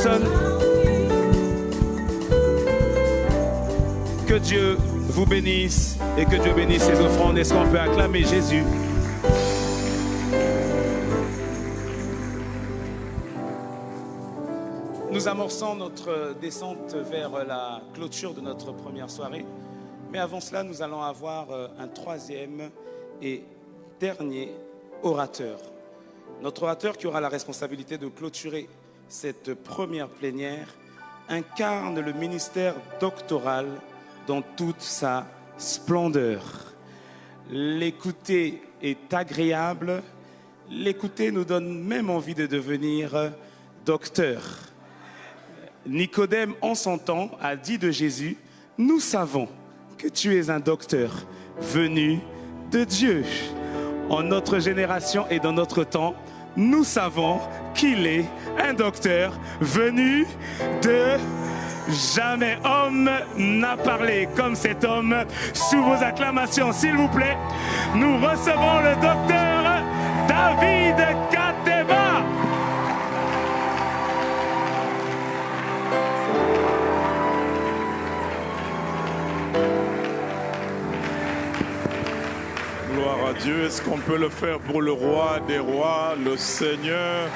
personnes. Que Dieu vous bénisse et que Dieu bénisse ses offrandes. Est-ce qu'on peut acclamer Jésus? Nous amorçons notre descente vers la clôture de notre première soirée. Mais avant cela, nous allons avoir un troisième et dernier orateur. Notre orateur qui aura la responsabilité de clôturer cette première plénière incarne le ministère doctoral dans toute sa splendeur. L'écouter est agréable, l'écouter nous donne même envie de devenir docteur. Nicodème, en son temps, a dit de Jésus: nous savons que tu es un docteur venu de Dieu. En notre génération et dans notre temps, nous savons qu'il est un docteur venu de jamais homme n'a parlé comme cet homme. Sous vos acclamations, s'il vous plaît, nous recevons le docteur David Kateba. Gloire à Dieu. Est-ce qu'on peut le faire pour le roi des rois, le Seigneur,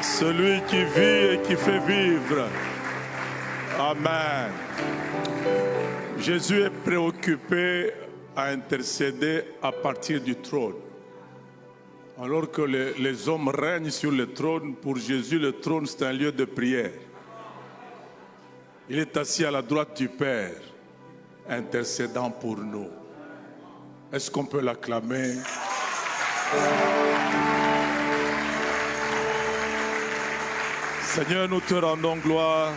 celui qui vit et qui fait vivre? Amen. Jésus est préoccupé à intercéder à partir du trône. Alors que les hommes règnent sur le trône, pour Jésus, le trône, c'est un lieu de prière. Il est assis à la droite du Père, intercédant pour nous. Est-ce qu'on peut l'acclamer? Seigneur, nous te rendons gloire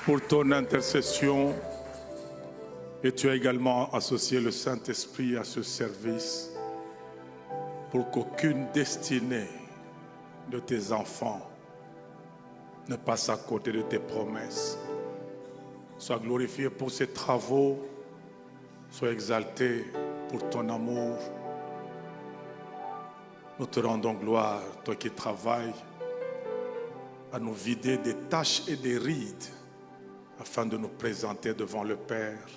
pour ton intercession, et tu as également associé le Saint-Esprit à ce service pour qu'aucune destinée de tes enfants ne passe à côté de tes promesses. Sois glorifié pour ces travaux, sois exalté pour ton amour. Nous te rendons gloire, toi qui travailles à nous vider des taches et des rides afin de nous présenter devant le Père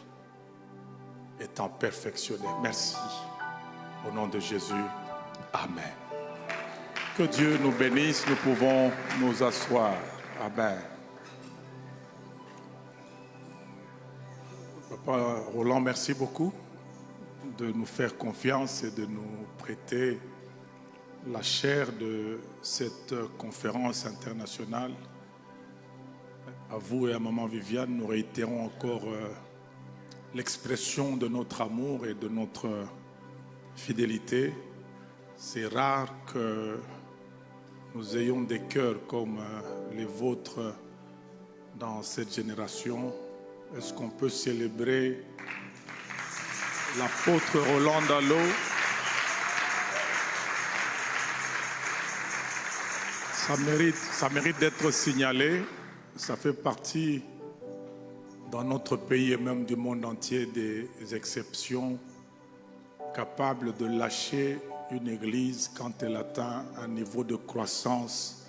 étant perfectionnés. Merci. Au nom de Jésus, Amen. Que Dieu nous bénisse, nous pouvons nous asseoir. Amen. Papa Roland, merci beaucoup de nous faire confiance et de nous prêter la chair de cette conférence internationale. À vous et à Maman Viviane, nous réitérons encore l'expression de notre amour et de notre fidélité. C'est rare que nous ayons des cœurs comme les vôtres dans cette génération. Est-ce qu'on peut célébrer l'apôtre Roland Dallot? Ça mérite d'être signalé. Ça fait partie, dans notre pays et même du monde entier, des exceptions capables de lâcher une église quand elle atteint un niveau de croissance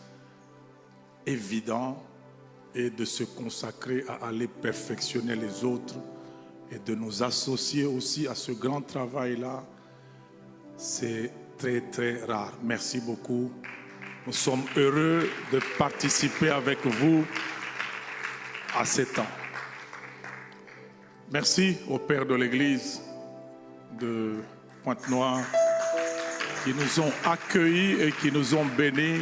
évident et de se consacrer à aller perfectionner les autres et de nous associer aussi à ce grand travail-là. C'est très, très rare. Merci beaucoup. Nous sommes heureux de participer avec vous à ces temps. Merci aux pères de l'église de Pointe-Noire qui nous ont accueillis et qui nous ont bénis.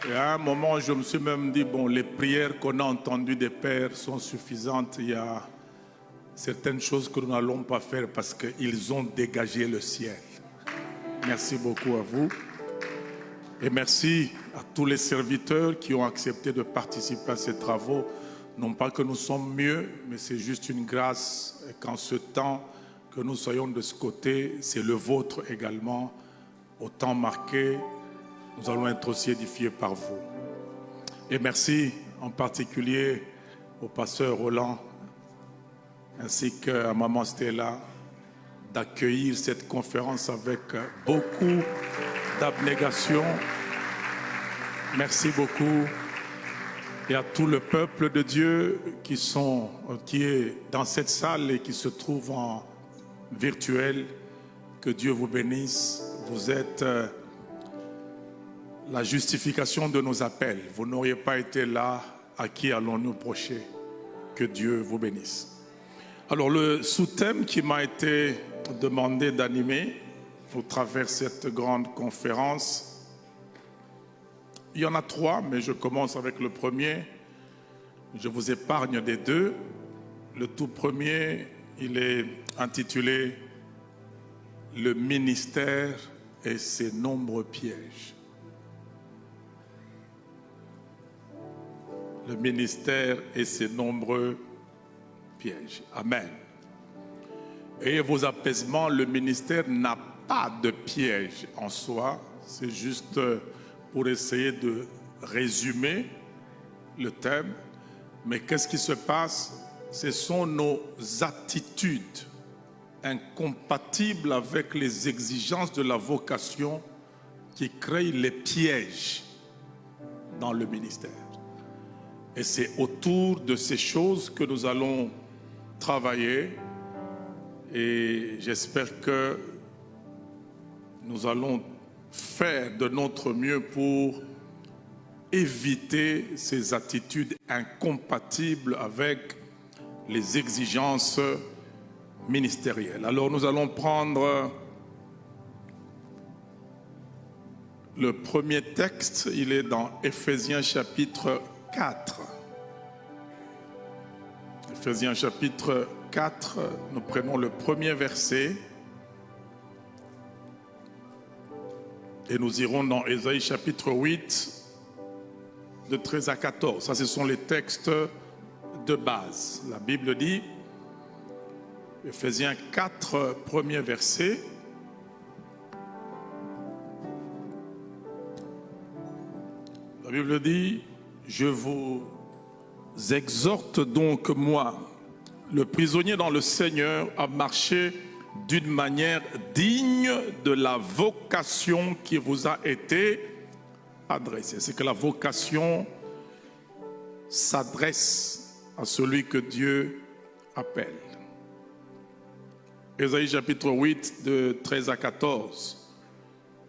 Et à un moment, je me suis même dit, bon, les prières qu'on a entendues des pères sont suffisantes. Il y a certaines choses que nous n'allons pas faire parce qu'ils ont dégagé le ciel. Merci beaucoup à vous. Et merci à tous les serviteurs qui ont accepté de participer à ces travaux. Non pas que nous sommes mieux, mais c'est juste une grâce qu'en ce temps que nous soyons de ce côté, c'est le vôtre également. Au temps marqué, nous allons être aussi édifiés par vous. Et merci en particulier au pasteur Roland ainsi qu'à Maman Stella d'accueillir cette conférence avec beaucoup d'abnégation Merci beaucoup. Et à tout le peuple de Dieu qui est dans cette salle et qui se trouve en virtuel, que Dieu vous bénisse. Vous êtes la justification de nos appels. Vous n'auriez pas été là, à qui allons-nous prêcher? Que Dieu vous bénisse. Alors le sous-thème qui m'a été demandé d'animer au travers de cette grande conférence, il y en a 3, mais je commence avec le premier. Je vous épargne des 2. Le tout premier, il est intitulé « Le ministère et ses nombreux pièges ». Le ministère et ses nombreux pièges. Amen. Et vos apaisements, le ministère n'a pas de piège en soi. C'est juste pour essayer de résumer le thème. Mais qu'est-ce qui se passe? Ce sont nos attitudes incompatibles avec les exigences de la vocation qui créent les pièges dans le ministère. Et c'est autour de ces choses que nous allons travailler. Et j'espère que nous allons faire de notre mieux pour éviter ces attitudes incompatibles avec les exigences ministérielles. Alors nous allons prendre le premier texte, il est dans Éphésiens chapitre 4. Éphésiens chapitre 4, nous prenons le premier verset. Et nous irons dans Ésaïe chapitre 8, de 13 à 14. Ça, ce sont les textes de base. La Bible dit, Éphésiens 4, premier verset. La Bible dit, je vous exhorte donc, moi, le prisonnier dans le Seigneur, à marcher d'une manière digne de la vocation qui vous a été adressée. C'est que la vocation s'adresse à celui que Dieu appelle. Ésaïe chapitre 8, de 13 à 14.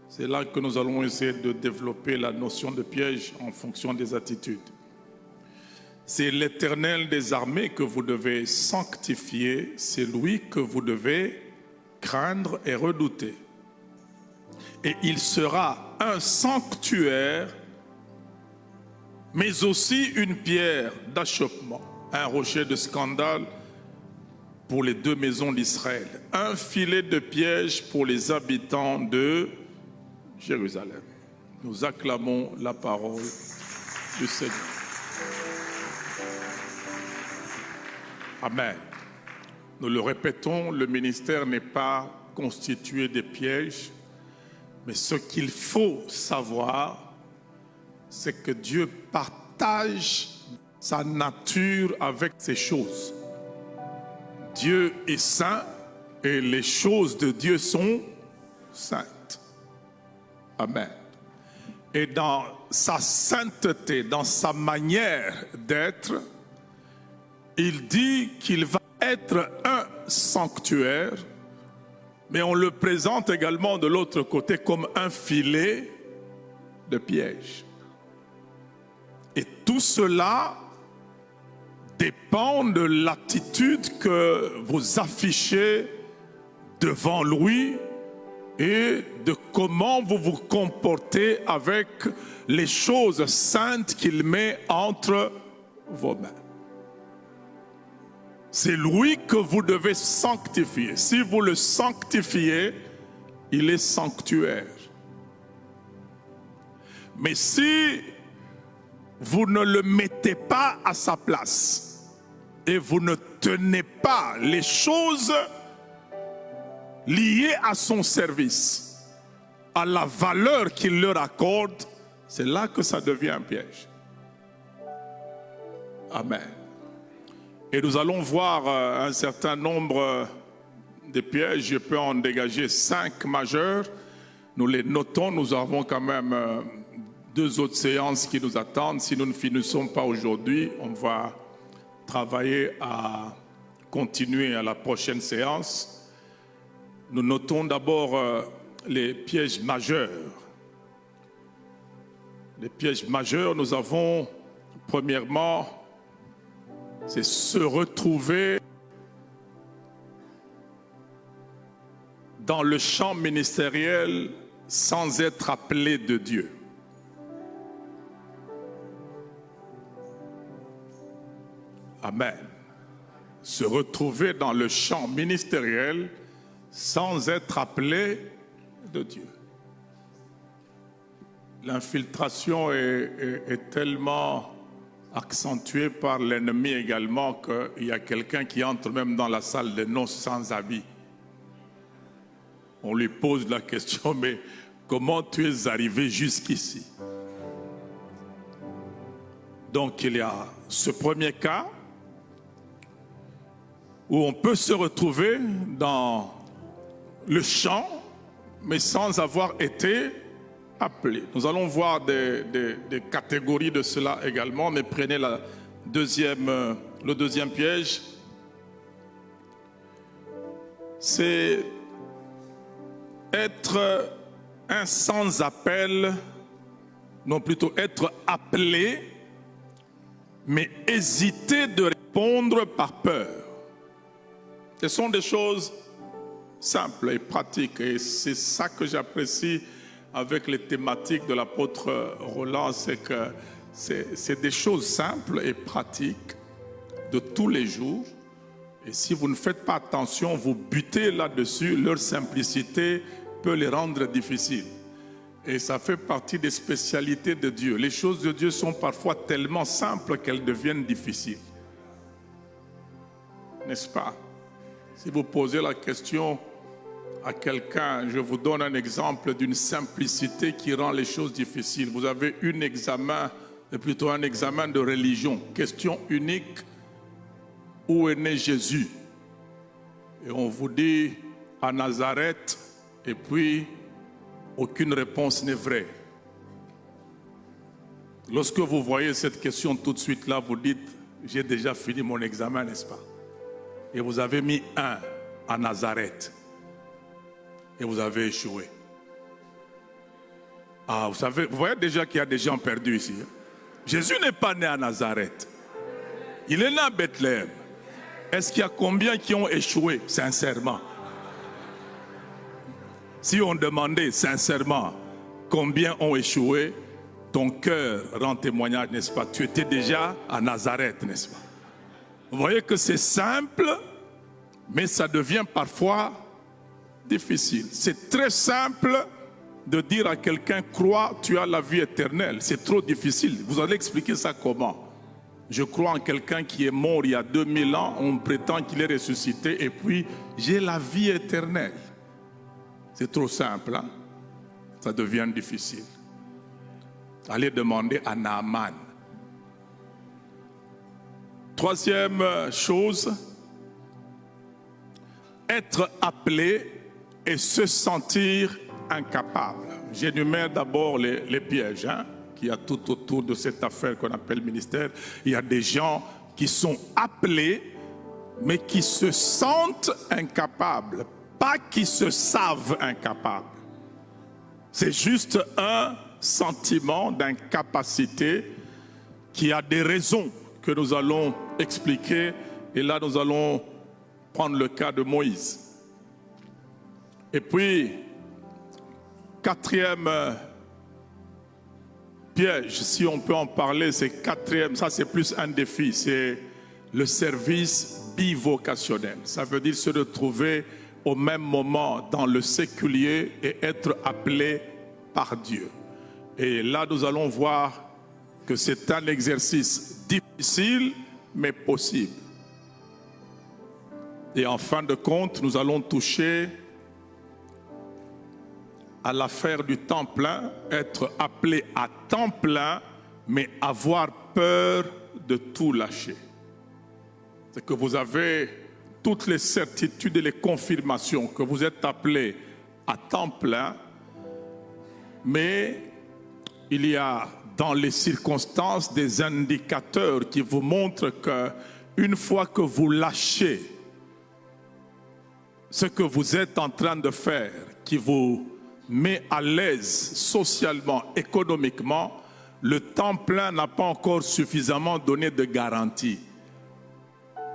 C'est là que nous allons essayer de développer la notion de piège en fonction des attitudes. C'est l'Éternel des armées que vous devez sanctifier, c'est lui que vous devez craindre et redouter. Et il sera un sanctuaire, mais aussi une pierre d'achoppement, un rocher de scandale pour les 2 maisons d'Israël, un filet de piège pour les habitants de Jérusalem. Nous acclamons la parole du Seigneur. Amen. Nous le répétons, le ministère n'est pas constitué de pièges, mais ce qu'il faut savoir, c'est que Dieu partage sa nature avec ces choses. Dieu est saint et les choses de Dieu sont saintes. Amen. Et dans sa sainteté, dans sa manière d'être, il dit qu'il va être un sanctuaire, mais on le présente également de l'autre côté comme un filet de piège. Et tout cela dépend de l'attitude que vous affichez devant lui et de comment vous vous comportez avec les choses saintes qu'il met entre vos mains. C'est lui que vous devez sanctifier. Si vous le sanctifiez, il est sanctuaire. Mais si vous ne le mettez pas à sa place et vous ne tenez pas les choses liées à son service, à la valeur qu'il leur accorde, c'est là que ça devient un piège. Amen. Et nous allons voir un certain nombre de pièges. Je peux en dégager 5 majeurs. Nous les notons. Nous avons quand même 2 autres séances qui nous attendent. Si nous ne finissons pas aujourd'hui, on va travailler à continuer à la prochaine séance. Nous notons d'abord les pièges majeurs. Les pièges majeurs, nous avons, premièrement, c'est se retrouver dans le champ ministériel sans être appelé de Dieu. Amen. Se retrouver dans le champ ministériel sans être appelé de Dieu. L'infiltration est tellement accentuée par l'ennemi également qu'il y a quelqu'un qui entre même dans la salle de noces sans habit. On lui pose la question, mais comment tu es arrivé jusqu'ici? Donc il y a ce premier cas où on peut se retrouver dans le champ, mais sans avoir été appelé. Nous allons voir des catégories de cela également, mais prenez le deuxième piège. C'est être un sans appel, non plutôt être appelé, mais hésiter de répondre par peur. Ce sont des choses simples et pratiques, et c'est ça que j'apprécie avec les thématiques de l'apôtre Roland, c'est que c'est des choses simples et pratiques de tous les jours. Et si vous ne faites pas attention, vous butez là-dessus, leur simplicité peut les rendre difficiles. Et ça fait partie des spécialités de Dieu. Les choses de Dieu sont parfois tellement simples qu'elles deviennent difficiles. N'est-ce pas? Si vous posez la question à quelqu'un, je vous donne un exemple d'une simplicité qui rend les choses difficiles. Vous avez un examen de religion. Question unique, où est né Jésus? Et on vous dit à Nazareth, et puis aucune réponse n'est vraie. Lorsque vous voyez cette question tout de suite là, vous dites, j'ai déjà fini mon examen, n'est-ce pas? Et vous avez mis 1 à Nazareth. Et vous avez échoué. Ah, vous voyez déjà qu'il y a des gens perdus ici. Hein? Jésus n'est pas né à Nazareth. Il est né à Bethléem. Est-ce qu'il y a combien qui ont échoué, sincèrement? Si on demandait sincèrement combien ont échoué, ton cœur rend témoignage, n'est-ce pas? Tu étais déjà à Nazareth, n'est-ce pas? Vous voyez que c'est simple, mais ça devient parfois difficile. C'est très simple de dire à quelqu'un, crois, tu as la vie éternelle. C'est trop difficile. Vous allez expliquer ça comment? Je crois en quelqu'un qui est mort il y a 2000 ans, on prétend qu'il est ressuscité, et puis j'ai la vie éternelle. C'est trop simple, hein? Ça devient difficile. Allez demander à Naaman. Troisième chose, être appelé et se sentir incapable. J'énumère d'abord les pièges qu'il y a tout autour de cette affaire qu'on appelle ministère. Il y a des gens qui sont appelés, mais qui se sentent incapables, pas qui se savent incapables. C'est juste un sentiment d'incapacité qui a des raisons que nous allons expliquer. Et là, nous allons prendre le cas de Moïse. Et puis, quatrième piège, si on peut en parler, c'est quatrième, ça c'est plus un défi, c'est le service bivocationnel. Ça veut dire se retrouver au même moment dans le séculier et être appelé par Dieu. Et là, nous allons voir que c'est un exercice difficile, mais possible. Et en fin de compte, nous allons toucher à l'affaire du temps plein, être appelé à temps plein, mais avoir peur de tout lâcher. C'est que vous avez toutes les certitudes et les confirmations que vous êtes appelé à temps plein, mais il y a dans les circonstances des indicateurs qui vous montrent que une fois que vous lâchez ce que vous êtes en train de faire, qui vous met à l'aise socialement, économiquement, le temps plein n'a pas encore suffisamment donné de garantie.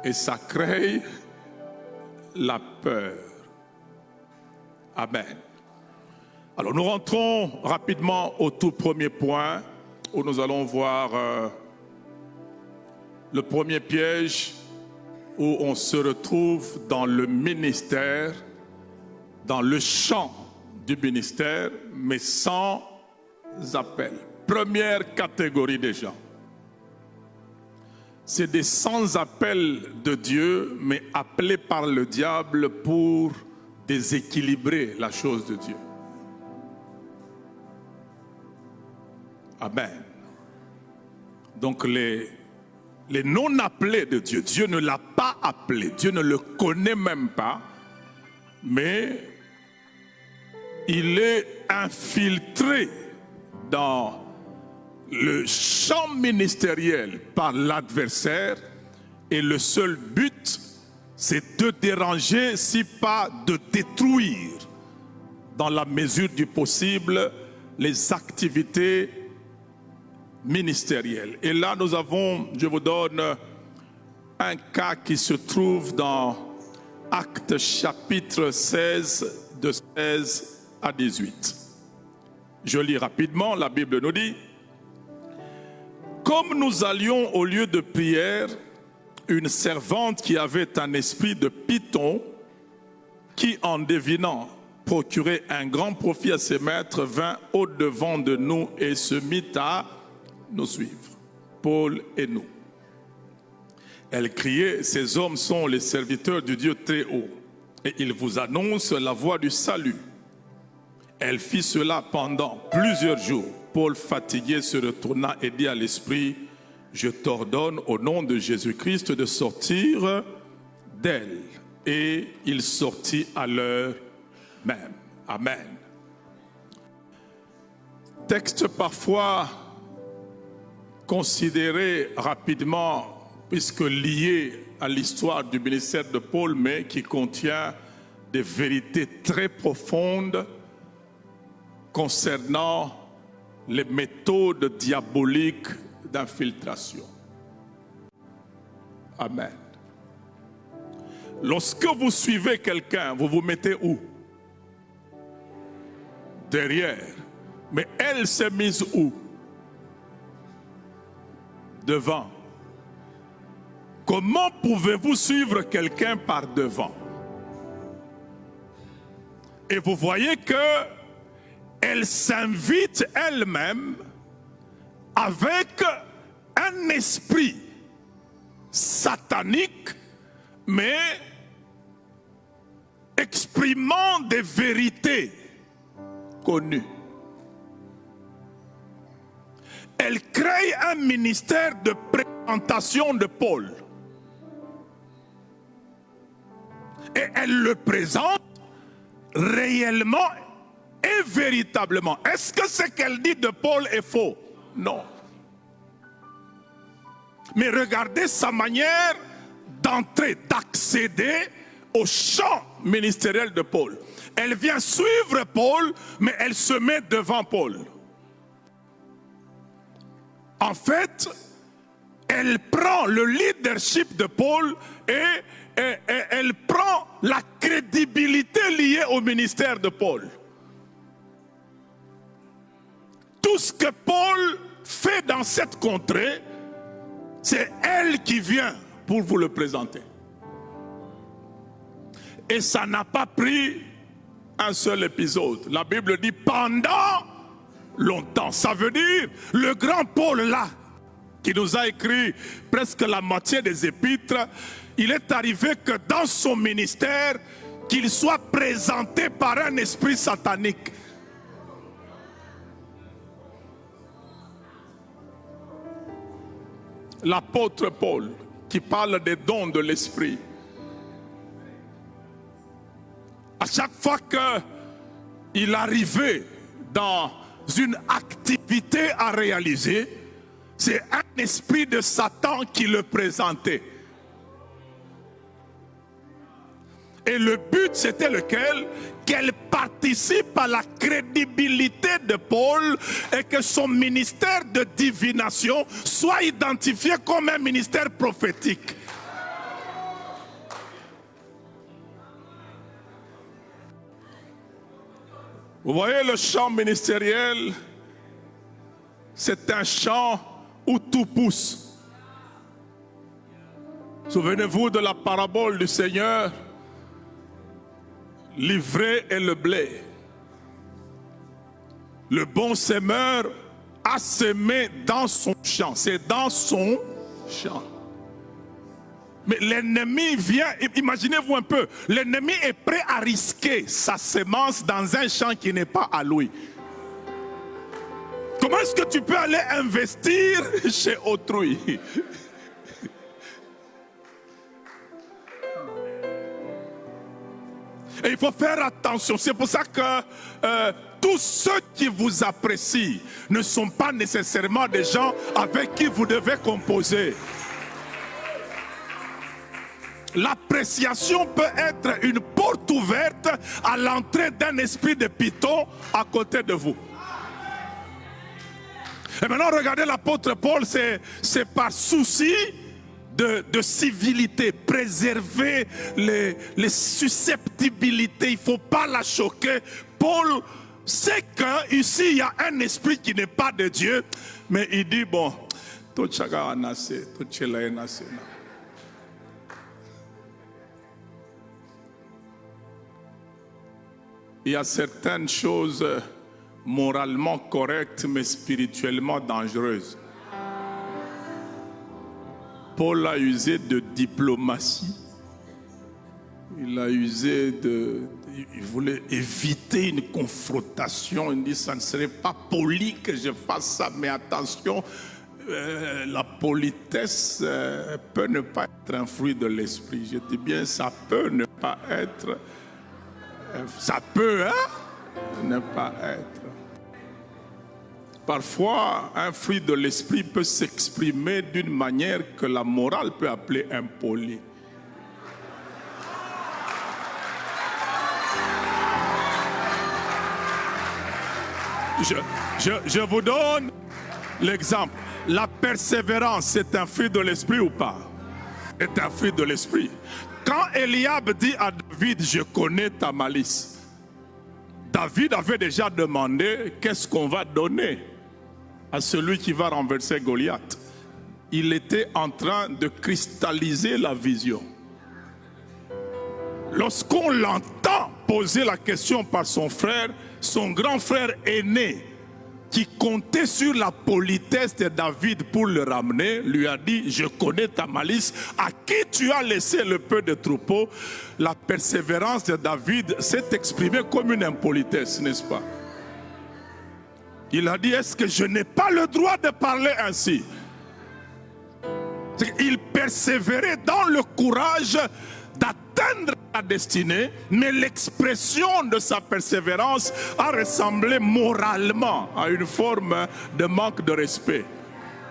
Et ça crée la peur. Amen. Alors nous rentrons rapidement au tout premier point où nous allons voir le premier piège où on se retrouve dans le ministère, dans le champ du ministère, mais sans appel. Première catégorie des gens. C'est des sans appel de Dieu, mais appelés par le diable pour déséquilibrer la chose de Dieu. Amen. Donc les non appelés de Dieu, Dieu ne l'a pas appelé, Dieu ne le connaît même pas, mais il est infiltré dans le champ ministériel par l'adversaire et le seul but, c'est de déranger, si pas de détruire, dans la mesure du possible, les activités ministérielles. Et là, nous avons, je vous donne un cas qui se trouve dans Actes chapitre 16, de 16 à 18. Je lis rapidement, la Bible nous dit: comme nous allions au lieu de prière, une servante qui avait un esprit de python, qui en devinant procurer un grand profit à ses maîtres, vint au-devant de nous et se mit à nous suivre, Paul et nous. Elle criait: ces hommes sont les serviteurs du Dieu très haut, et ils vous annoncent la voie du salut. Elle fit cela pendant plusieurs jours. Paul, fatigué, se retourna et dit à l'esprit: je t'ordonne au nom de Jésus-Christ de sortir d'elle. Et il sortit à l'heure même. Amen. Texte parfois considéré rapidement, puisque lié à l'histoire du ministère de Paul, mais qui contient des vérités très profondes concernant les méthodes diaboliques d'infiltration. Amen. Lorsque vous suivez quelqu'un, vous vous mettez où? Derrière. Mais elle s'est mise où? Devant. Comment pouvez-vous suivre quelqu'un par devant? Et vous voyez que elle s'invite elle-même avec un esprit satanique, mais exprimant des vérités connues. Elle crée un ministère de présentation de Paul. Et elle le présente réellement et véritablement. Est-ce que ce qu'elle dit de Paul est faux? Non. Mais regardez sa manière d'entrer, d'accéder au champ ministériel de Paul. Elle vient suivre Paul, mais elle se met devant Paul. En fait, elle prend le leadership de Paul et elle prend la crédibilité liée au ministère de Paul. Tout ce que Paul fait dans cette contrée, c'est elle qui vient pour vous le présenter. Et ça n'a pas pris un seul épisode. La Bible dit pendant longtemps. Ça veut dire le grand Paul là, qui nous a écrit presque la moitié des épîtres, il est arrivé que dans son ministère, qu'il soit présenté par un esprit satanique. L'apôtre Paul, qui parle des dons de l'esprit, à chaque fois qu'il arrivait dans une activité à réaliser, c'est un esprit de Satan qui le présentait. Et le but, c'était lequel? Qu'elle participe à la crédibilité de Paul et que son ministère de divination soit identifié comme un ministère prophétique. Vous voyez, le champ ministériel, c'est un champ où tout pousse. Souvenez-vous de la parabole du Seigneur, l'ivraie et le blé. Le bon semeur a semé dans son champ, c'est dans son champ. Mais l'ennemi vient, imaginez-vous un peu, l'ennemi est prêt à risquer sa semence dans un champ qui n'est pas à lui. Comment est-ce que tu peux aller investir chez autrui? Et il faut faire attention. C'est pour ça que tous ceux qui vous apprécient ne sont pas nécessairement des gens avec qui vous devez composer. L'appréciation peut être une porte ouverte à l'entrée d'un esprit de python à côté de vous. Et maintenant, regardez l'apôtre Paul, c'est par souci de civilité, préserver les susceptibilité, il ne faut pas la choquer. Paul sait qu'ici, il y a un esprit qui n'est pas de Dieu, mais il dit, bon, tout chacun a nassé, tout chacun a nassé. Il y a certaines choses moralement correctes, mais spirituellement dangereuses. Paul a usé de diplomatie. Il a usé il voulait éviter une confrontation. Il dit, ça ne serait pas poli que je fasse ça, mais attention, la politesse peut ne pas être un fruit de l'esprit. Je dis bien, ça peut ne pas être... Ça peut, ne pas être. Parfois, un fruit de l'esprit peut s'exprimer d'une manière que la morale peut appeler impolie. Je vous donne l'exemple. La persévérance, c'est un fruit de l'esprit ou pas? C'est un fruit de l'esprit. Quand Eliab dit à David, je connais ta malice, David avait déjà demandé qu'est-ce qu'on va donner à celui qui va renverser Goliath. Il était en train de cristalliser la vision. Lorsqu'on l'entend poser la question par son frère, son grand frère aîné, qui comptait sur la politesse de David pour le ramener, lui a dit, je connais ta malice, à qui tu as laissé le peu de troupeau. La persévérance de David s'est exprimée comme une impolitesse, n'est-ce pas? Il a dit, est-ce que je n'ai pas le droit de parler ainsi? Il persévérait dans le courage d'atteindre sa destinée, mais l'expression de sa persévérance a ressemblé moralement à une forme de manque de respect.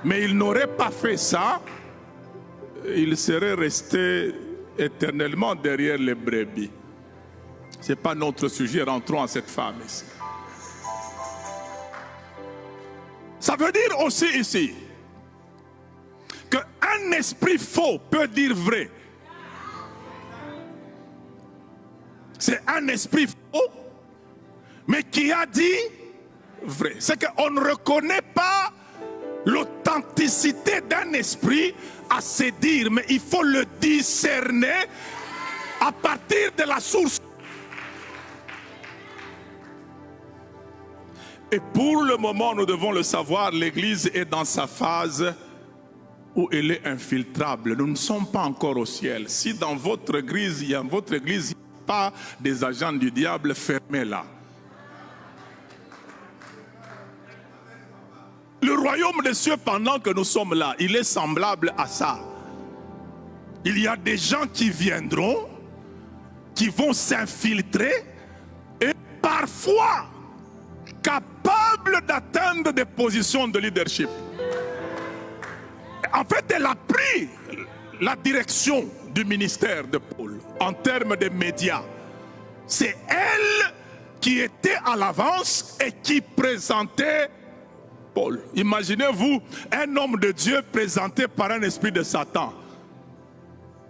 Mais il n'aurait pas fait ça, il serait resté éternellement derrière les brebis. Ce n'est pas notre sujet, rentrons à cette femme ici. Ça veut dire aussi ici qu'un esprit faux peut dire vrai. C'est un esprit faux, mais qui a dit vrai. C'est qu'on ne reconnaît pas l'authenticité d'un esprit à se dire, mais il faut le discerner à partir de la source. Et pour le moment, nous devons le savoir, l'Église est dans sa phase où elle est infiltrable. Nous ne sommes pas encore au ciel. Si dans votre église, il n'y a pas des agents du diable, fermez-la. Le royaume des cieux, pendant que nous sommes là, il est semblable à ça. Il y a des gens qui viendront, qui vont s'infiltrer, et parfois, capable d'atteindre des positions de leadership. En fait, elle a pris la direction du ministère de Paul en termes de médias. C'est elle qui était à l'avance et qui présentait Paul. Imaginez-vous un homme de Dieu présenté par un esprit de Satan.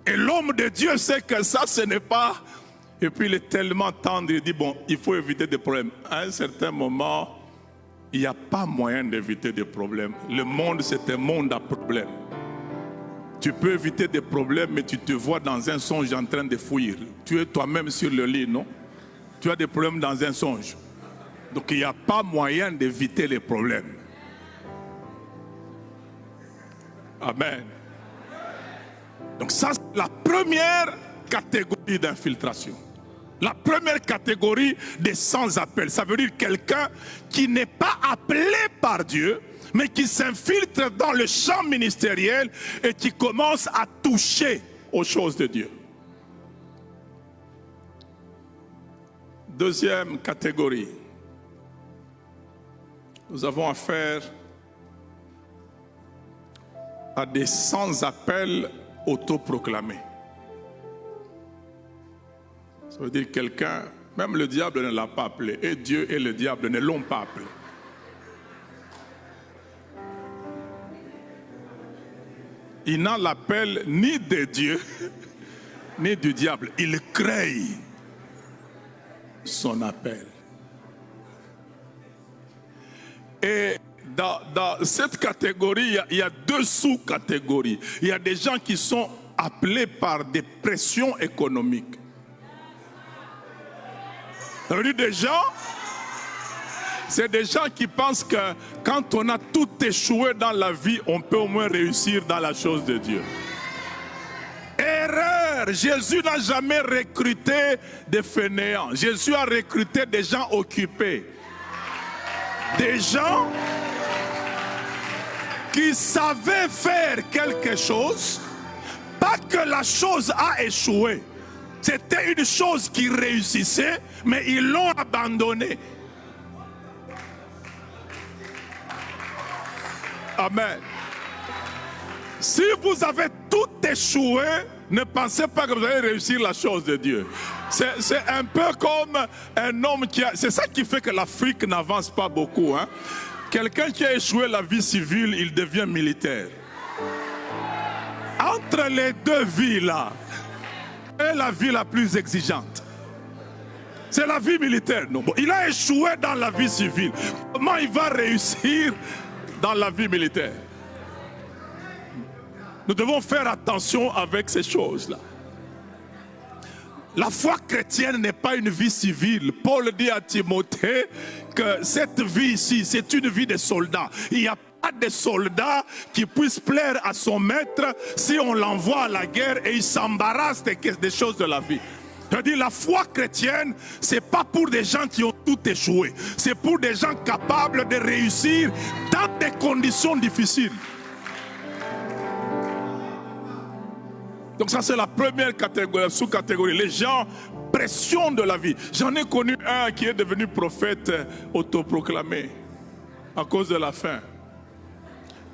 Et l'homme de Dieu sait que ça, ce n'est pas... Et puis il est tellement tendre, il dit, bon, il faut éviter des problèmes. À un certain moment, il n'y a pas moyen d'éviter des problèmes. Le monde, c'est un monde à problèmes. Tu peux éviter des problèmes, mais tu te vois dans un songe en train de fuir. Tu es toi-même sur le lit, non? Tu as des problèmes dans un songe. Donc il n'y a pas moyen d'éviter les problèmes. Amen. Donc ça, c'est la première catégorie d'infiltration. La première catégorie des sans-appel. Ça veut dire quelqu'un qui n'est pas appelé par Dieu, mais qui s'infiltre dans le champ ministériel et qui commence à toucher aux choses de Dieu. Deuxième catégorie. Nous avons affaire à des sans-appel autoproclamés. Ça veut dire quelqu'un, même le diable ne l'a pas appelé, et Dieu et le diable ne l'ont pas appelé. Il n'a l'appel ni de Dieu, ni du diable. Il crée son appel. Et dans cette catégorie, il y a deux sous-catégories. Il y a des gens qui sont appelés par des pressions économiques. Ça veut dire des gens, c'est des gens qui pensent que quand on a tout échoué dans la vie, on peut au moins réussir dans la chose de Dieu. Erreur! Jésus n'a jamais recruté des fainéants. Jésus a recruté des gens occupés. Des gens qui savaient faire quelque chose, pas que la chose a échoué. C'était une chose qui réussissait, mais ils l'ont abandonnée. Amen. Si vous avez tout échoué, ne pensez pas que vous allez réussir la chose de Dieu. C'est un peu comme un homme qui a... C'est ça qui fait que l'Afrique n'avance pas beaucoup. Hein? Quelqu'un qui a échoué la vie civile, il devient militaire. Entre les deux vies là, est la vie la plus exigeante. C'est la vie militaire. Non. Bon, il a échoué dans la vie civile. Comment il va réussir dans la vie militaire? Nous devons faire attention avec ces choses-là. La foi chrétienne n'est pas une vie civile. Paul dit à Timothée que cette vie ici, c'est une vie de soldat. Il n'y a pas de soldat qui puisse plaire à son maître si on l'envoie à la guerre et il s'embarrasse des choses de la vie. C'est-à-dire la foi chrétienne, c'est pas pour des gens qui ont tout échoué. C'est pour des gens capables de réussir dans des conditions difficiles. Donc ça c'est la première catégorie, sous-catégorie. Les gens, pression de la vie. J'en ai connu un qui est devenu prophète autoproclamé à cause de la faim.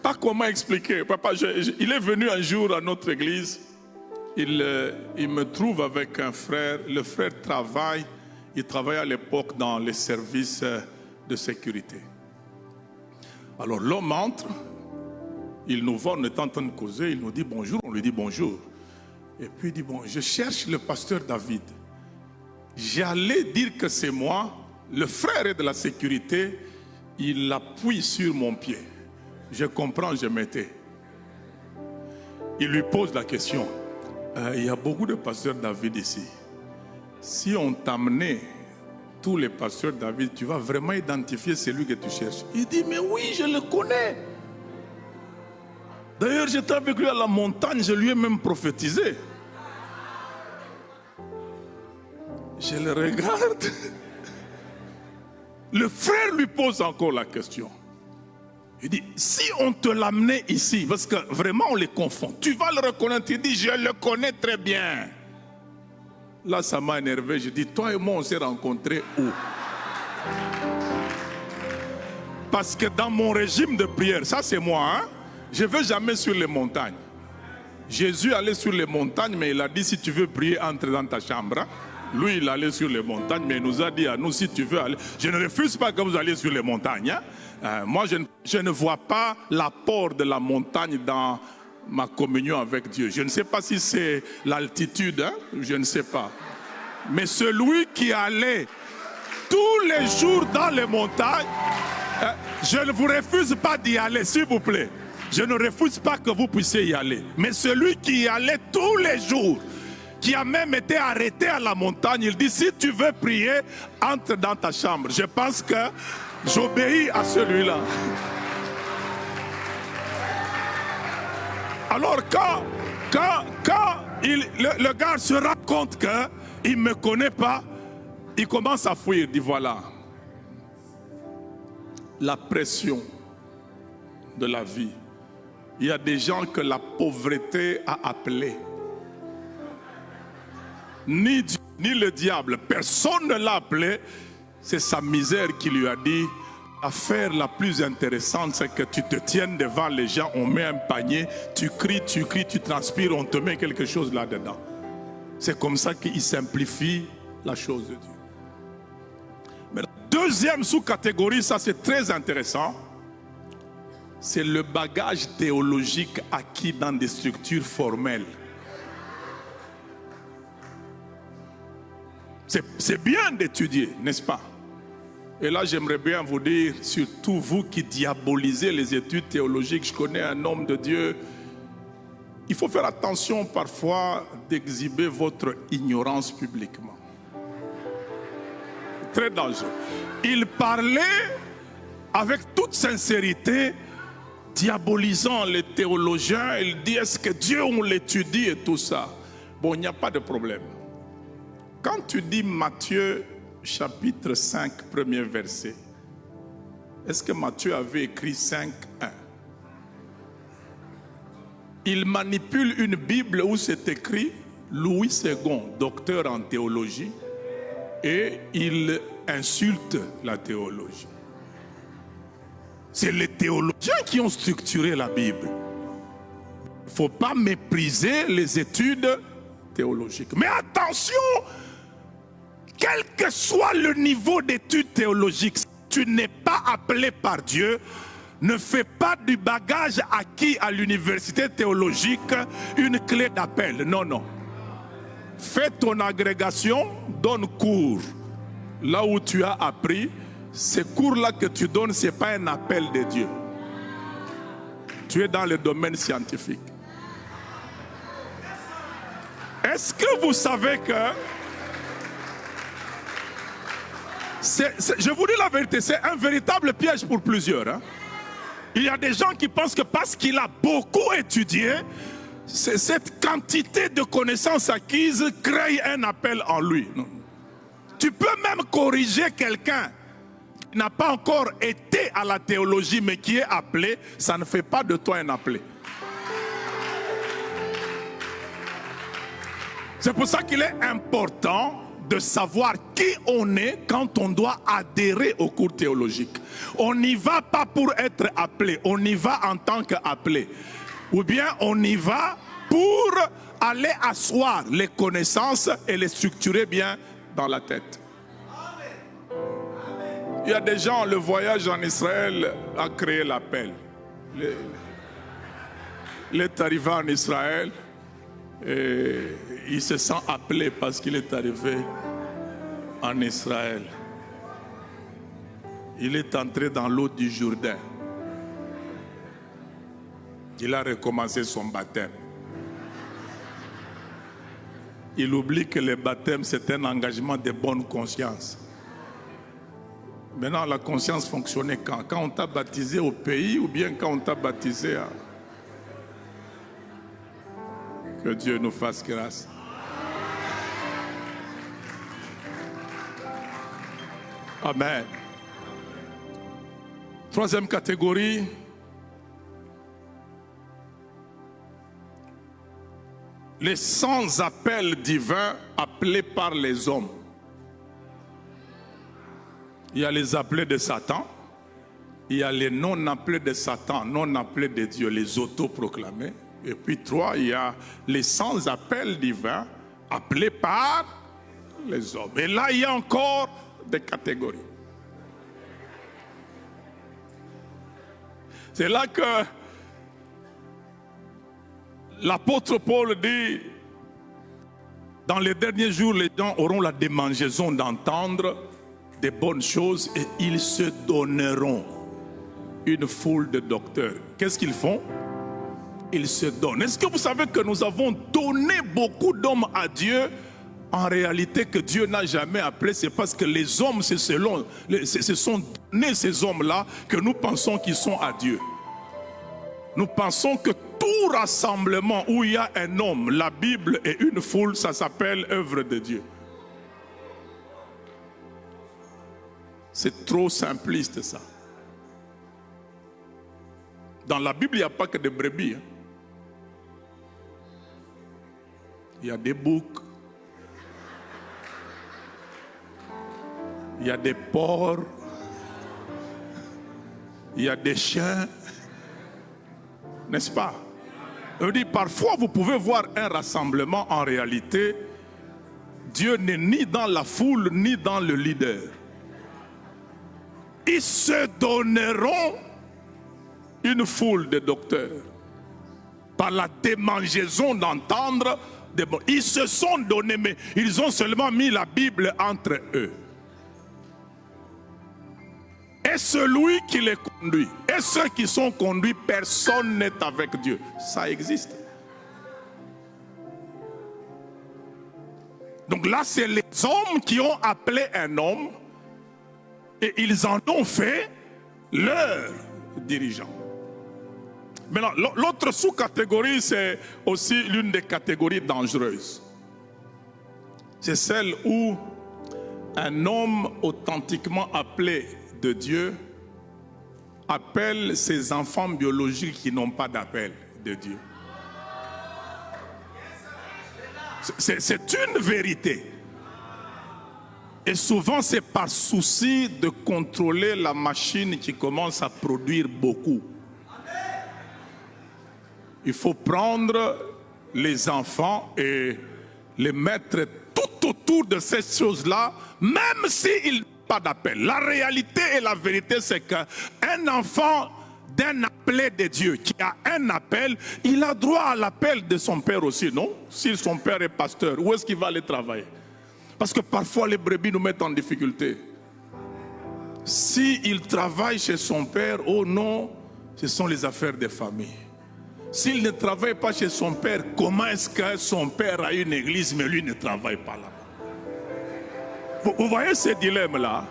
Pas comment expliquer. Papa, il est venu un jour à notre église. Il me trouve avec un frère. Le frère travaille. Il travaillait à l'époque dans les services de sécurité. Alors l'homme entre. Il nous voit, on est en train de causer. Il nous dit bonjour. On lui dit bonjour. Et puis il dit, bon, je cherche le pasteur David. J'allais dire que c'est moi. Le frère est de la sécurité. Il appuie sur mon pied. Je comprends, je m'étais. Il lui pose la question. Il y a beaucoup de pasteurs David ici. Si on t'amenait tous les pasteurs David, tu vas vraiment identifier celui que tu cherches. Il dit, mais oui, je le connais. D'ailleurs, j'étais avec lui à la montagne, je lui ai même prophétisé. Je le regarde. Le frère lui pose encore la question. Il dit, si on te l'amenait ici, parce que vraiment on les confond, tu vas le reconnaître. Il dit, je le connais très bien. Là, ça m'a énervé. Je dis, toi et moi, on s'est rencontrés où? Parce que dans mon régime de prière, ça c'est moi, hein, je ne vais jamais sur les montagnes. Jésus allait sur les montagnes, mais il a dit si tu veux prier, entre dans ta chambre. Hein. Lui, il allait sur les montagnes, mais il nous a dit à nous, si tu veux aller... Je ne refuse pas que vous alliez sur les montagnes. Hein. Moi, je ne vois pas l'apport de la montagne dans ma communion avec Dieu. Je ne sais pas si c'est l'altitude, hein? Je ne sais pas. Mais celui qui allait tous les jours dans les montagnes, je ne vous refuse pas d'y aller, s'il vous plaît. Je ne refuse pas que vous puissiez y aller. Mais celui qui y allait tous les jours, qui a même été arrêté à la montagne, il dit, si tu veux prier, entre dans ta chambre. Je pense que j'obéis à celui-là. Alors quand le gars se rend compte qu'il ne me connaît pas, il commence à fuir. Il dit voilà, la pression de la vie. Il y a des gens que la pauvreté a appelés. Ni Dieu, ni le diable, personne ne l'a appelé. C'est sa misère qui lui a dit, l'affaire la plus intéressante, c'est que tu te tiennes devant les gens, on met un panier, tu cries, tu transpires, on te met quelque chose là-dedans. C'est comme ça qu'il simplifie la chose de Dieu. Mais la deuxième sous-catégorie, ça c'est très intéressant, c'est le bagage théologique acquis dans des structures formelles. C'est bien d'étudier, n'est-ce pas? Et là, j'aimerais bien vous dire, surtout vous qui diabolisez les études théologiques, je connais un homme de Dieu, il faut faire attention parfois d'exhiber votre ignorance publiquement. Très dangereux. Il parlait avec toute sincérité, diabolisant les théologiens. Il dit, est-ce que Dieu, on l'étudie et tout ça? Bon, il n'y a pas de problème. Quand tu dis Matthieu chapitre 5, premier verset, est-ce que Matthieu avait écrit 5, 1? Il manipule une Bible où c'est écrit Louis II, docteur en théologie, et il insulte la théologie. C'est les théologiens qui ont structuré la Bible. Il ne faut pas mépriser les études théologiques. Mais attention, quel que soit le niveau d'études théologiques, si tu n'es pas appelé par Dieu, ne fais pas du bagage acquis à l'université théologique une clé d'appel. Non, non. Fais ton agrégation, donne cours. Là où tu as appris, ces cours-là que tu donnes, ce n'est pas un appel de Dieu. Tu es dans le domaine scientifique. Est-ce que vous savez que... je vous dis la vérité, c'est un véritable piège pour plusieurs. Hein? Il y a des gens qui pensent que parce qu'il a beaucoup étudié, cette quantité de connaissances acquises crée un appel en lui. Non. Tu peux même corriger quelqu'un qui n'a pas encore été à la théologie mais qui est appelé, ça ne fait pas de toi un appelé. C'est pour ça qu'il est important de savoir qui on est quand on doit adhérer au cours théologique. On n'y va pas pour être appelé, on y va en tant qu'appelé. Ou bien on y va pour aller asseoir les connaissances et les structurer bien dans la tête. Il y a des gens, le voyage en Israël a créé l'appel. Il est arrivé en Israël et il se sent appelé parce qu'il est arrivé en Israël. Il est entré dans l'eau du Jourdain. Il a recommencé son baptême. Il oublie que le baptême, c'est un engagement de bonne conscience. Maintenant, la conscience fonctionnait quand? Quand on t'a baptisé au pays ou bien quand on t'a baptisé à... Que Dieu nous fasse grâce. Amen. Troisième catégorie. Les sans appels divins appelés par les hommes. Il y a les appelés de Satan. il y a les non appelés de Satan, non appelés de Dieu, les autoproclamés. Et puis 3, il y a les sans appel divin, appelés par les hommes. Et là, il y a encore des catégories. C'est là que l'apôtre Paul dit, dans les derniers jours, les gens auront la démangeaison d'entendre des bonnes choses et ils se donneront une foule de docteurs. Qu'est-ce qu'ils font? Ils se donnent. Est-ce que vous savez que nous avons donné beaucoup d'hommes à Dieu? En réalité, que Dieu n'a jamais appelé, c'est parce que les hommes se sont donnés, ces hommes-là, que nous pensons qu'ils sont à Dieu. Nous pensons que tout rassemblement où il y a un homme, la Bible et une foule, ça s'appelle œuvre de Dieu. C'est trop simpliste ça. Dans la Bible, il n'y a pas que des brebis. Il y a des boucs. Il y a des porcs. Il y a des chiens. N'est-ce pas? Je veux dire, parfois, vous pouvez voir un rassemblement. En réalité, Dieu n'est ni dans la foule, ni dans le leader. Ils se donneront une foule de docteurs par la démangeaison d'entendre des mots. Ils se sont donnés, mais ils ont seulement mis la Bible entre eux. Et celui qui les conduit, et ceux qui sont conduits, personne n'est avec Dieu. Ça existe. Donc là, c'est les hommes qui ont appelé un homme et ils en ont fait leur dirigeant. Maintenant, l'autre sous-catégorie, c'est aussi l'une des catégories dangereuses. C'est celle où un homme authentiquement appelé de Dieu appelle ses enfants biologiques qui n'ont pas d'appel de Dieu. C'est une vérité. Et souvent, c'est par souci de contrôler la machine qui commence à produire beaucoup. Il faut prendre les enfants et les mettre tout autour de ces choses-là, même s'ils n'ont pas d'appel. La réalité et la vérité, c'est qu'un enfant d'un appelé de Dieu, qui a un appel, il a droit à l'appel de son père aussi, non? Si son père est pasteur, où est-ce qu'il va aller travailler? Parce que parfois les brebis nous mettent en difficulté. S'il travaille chez son père, oh non, ce sont les affaires des familles. S'il ne travaille pas chez son père, comment est-ce que son père a une église, mais lui ne travaille pas là-bas? Vous voyez ces dilemmes-là?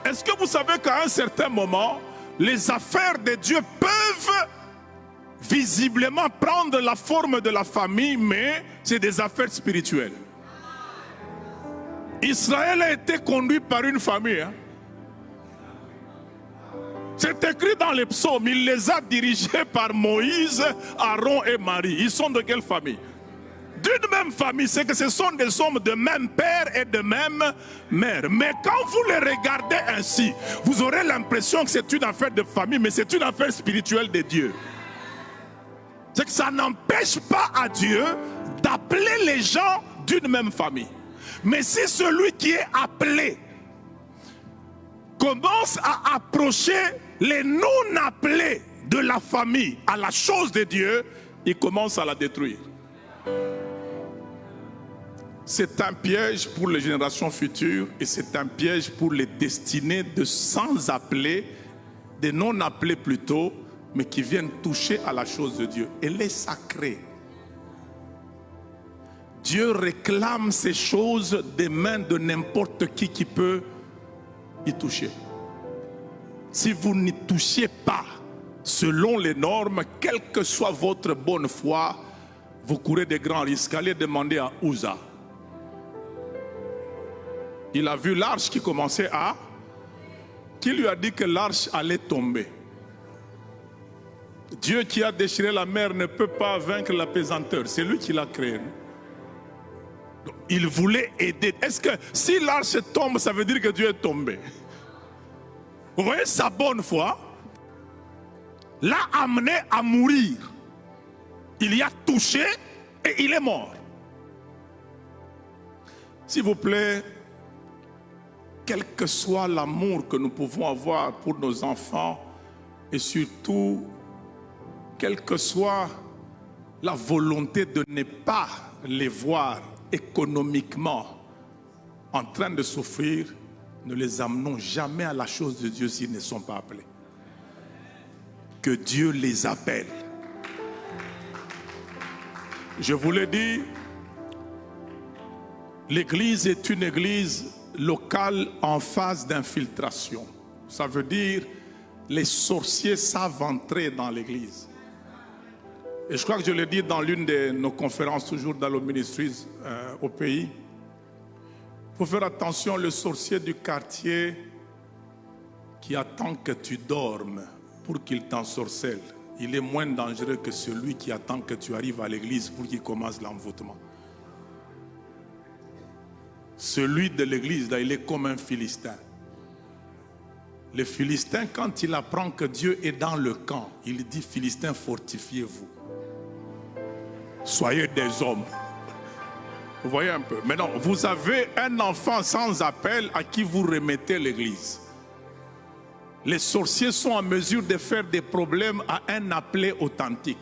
Est-ce que vous savez qu'à un certain moment, les affaires de Dieu peuvent visiblement prendre la forme de la famille, mais c'est des affaires spirituelles? Israël a été conduit par une famille. C'est écrit dans les psaumes, il les a dirigés par Moïse, Aaron et Marie. Ils sont de quelle famille? D'une même famille, c'est que ce sont des hommes de même père et de même mère. Mais quand vous les regardez ainsi, vous aurez l'impression que c'est une affaire de famille, mais c'est une affaire spirituelle de Dieu. C'est que ça n'empêche pas à Dieu d'appeler les gens d'une même famille. Mais si celui qui est appelé commence à approcher les non-appelés de la famille à la chose de Dieu, il commence à la détruire. C'est un piège pour les générations futures et c'est un piège pour les destinées de sans-appelés, des non-appelés plutôt, mais qui viennent toucher à la chose de Dieu. Elle est sacrée. Dieu réclame ces choses des mains de n'importe qui peut y toucher. Si vous n'y touchez pas selon les normes, quelle que soit votre bonne foi, vous courez de grands risques. Allez demander à Uza. Il a vu l'arche qui commençait à... Qui lui a dit que l'arche allait tomber? Dieu qui a déchiré la mer ne peut pas vaincre la pesanteur. C'est lui qui l'a créé. Il voulait aider. Est-ce que si l'arche tombe, ça veut dire que Dieu est tombé? Vous voyez sa bonne foi? l'a amené à mourir. Il y a touché et il est mort. S'il vous plaît, quel que soit l'amour que nous pouvons avoir pour nos enfants et surtout, quelle que soit la volonté de ne pas les voir économiquement en train de souffrir, ne les amenons jamais à la chose de Dieu s'ils ne sont pas appelés. Que Dieu les appelle. Je vous l'ai dit, l'église est une église locale en phase d'infiltration. Ça veut dire les sorciers savent entrer dans l'église. Et je crois que je l'ai dit dans l'une de nos conférences, toujours dans le Ministries au pays. Il faut faire attention, le sorcier du quartier qui attend que tu dormes pour qu'il t'ensorcelle, il est moins dangereux que celui qui attend que tu arrives à l'église pour qu'il commence l'envoûtement. Celui de l'église, là, il est comme un Philistin. Le Philistin, quand il apprend que Dieu est dans le camp, il dit, Philistin, fortifiez-vous. Soyez des hommes. Vous voyez un peu. Maintenant, vous avez un enfant sans appel à qui vous remettez l'église. Les sorciers sont en mesure de faire des problèmes à un appelé authentique.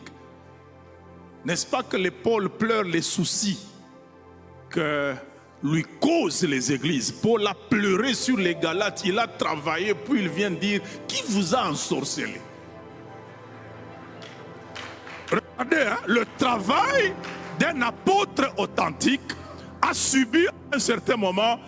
N'est-ce pas que les Paul pleure les soucis que lui causent les églises? Paul a pleuré sur les Galates, il a travaillé, puis il vient dire, qui vous a ensorcelé? Regardez, hein, le travail d'un apôtre authentique a subi à un certain moment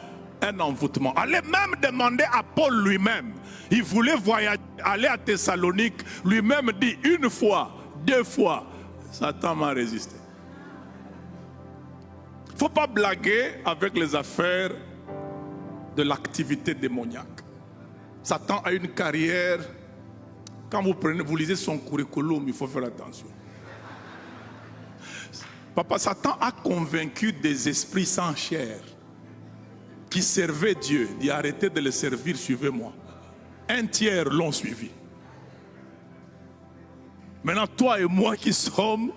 un envoûtement. Allez même demander à Paul lui-même. Il voulait voyager, aller à Thessalonique. Lui-même dit une fois, deux fois, Satan m'a résisté. Il ne faut pas blaguer avec les affaires de l'activité démoniaque. Satan a une carrière. Quand vous lisez son curriculum, il faut faire attention. Papa, Satan a convaincu des esprits sans chair qui servaient Dieu. Il a arrêté de le servir, suivez-moi. Un tiers l'ont suivi. Maintenant, toi et moi qui sommes